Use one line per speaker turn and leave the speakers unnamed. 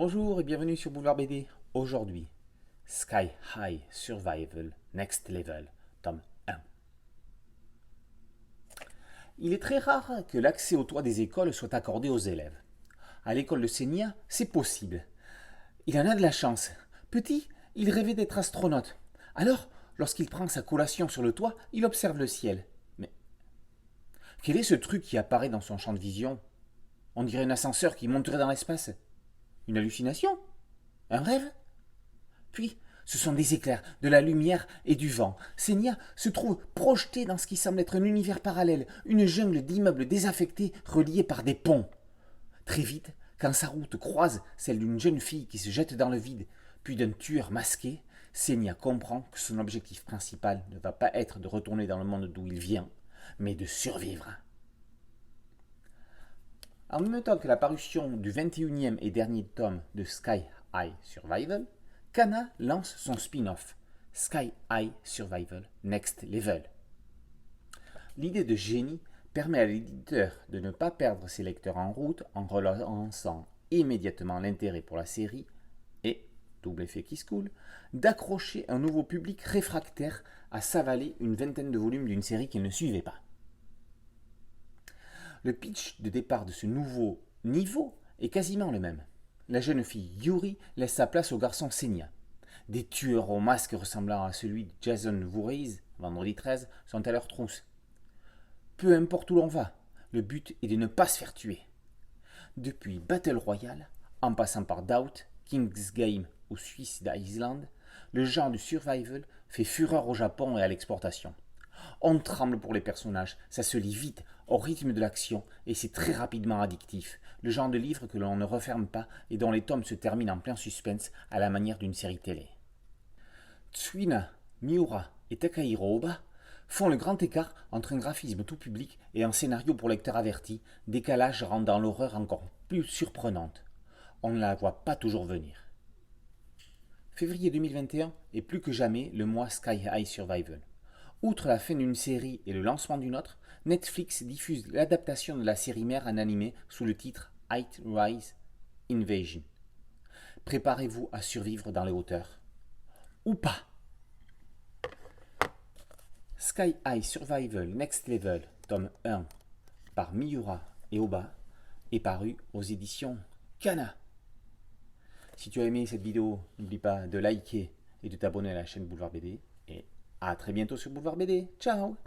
Bonjour et bienvenue sur Boulevard BD. Aujourd'hui, Sky High Survival Next Level, tome 1. Il est très rare que l'accès au toit des écoles soit accordé aux élèves. À l'école de Senia, c'est possible. Il en a de la chance. Petit, il rêvait d'être astronaute. Alors, lorsqu'il prend sa collation sur le toit, il observe le ciel. Mais quel est ce truc qui apparaît dans son champ de vision? On dirait un ascenseur qui monterait dans l'espace. Une hallucination? Un rêve? Puis, ce sont des éclairs, de la lumière et du vent. Senia se trouve projeté dans ce qui semble être un univers parallèle, une jungle d'immeubles désaffectés reliés par des ponts. Très vite, quand sa route croise celle d'une jeune fille qui se jette dans le vide, puis d'un tueur masqué, Senia comprend que son objectif principal ne va pas être de retourner dans le monde d'où il vient, mais de survivre. En même temps que la parution du 21e et dernier tome de Sky High Survival, Kana lance son spin-off, Sky High Survival Next Level. L'idée de génie permet à l'éditeur de ne pas perdre ses lecteurs en route en relançant immédiatement l'intérêt pour la série et, double effet qui se coule, d'accrocher un nouveau public réfractaire à s'avaler une vingtaine de volumes d'une série qu'il ne suivait pas. Le pitch de départ de ce nouveau niveau est quasiment le même. La jeune fille Yuri laisse sa place au garçon Senia. Des tueurs au masque ressemblant à celui de Jason Voorhees, vendredi 13, sont à leur trousse. Peu importe où l'on va, le but est de ne pas se faire tuer. Depuis Battle Royale, en passant par Doubt, King's Game ou Suicide Island, le genre du survival fait fureur au Japon et à l'exportation. On tremble pour les personnages, ça se lit vite, au rythme de l'action, et c'est très rapidement addictif. Le genre de livre que l'on ne referme pas et dont les tomes se terminent en plein suspense à la manière d'une série télé. Tsuina, Miura et Takahiro Oba font le grand écart entre un graphisme tout public et un scénario pour lecteurs avertis, décalage rendant l'horreur encore plus surprenante. On ne la voit pas toujours venir. Février 2021 est plus que jamais le mois Sky High Survival. Outre la fin d'une série et le lancement d'une autre, Netflix diffuse l'adaptation de la série mère en animé sous le titre High Rise Invasion. Préparez-vous à survivre dans les hauteurs. Ou pas. Sky High Survival Next Level, tome 1, par Miura et Oba, est paru aux éditions Kana. Si tu as aimé cette vidéo, n'oublie pas de liker et de t'abonner à la chaîne Boulevard BD. Et à très bientôt sur Boulevard BD. Ciao!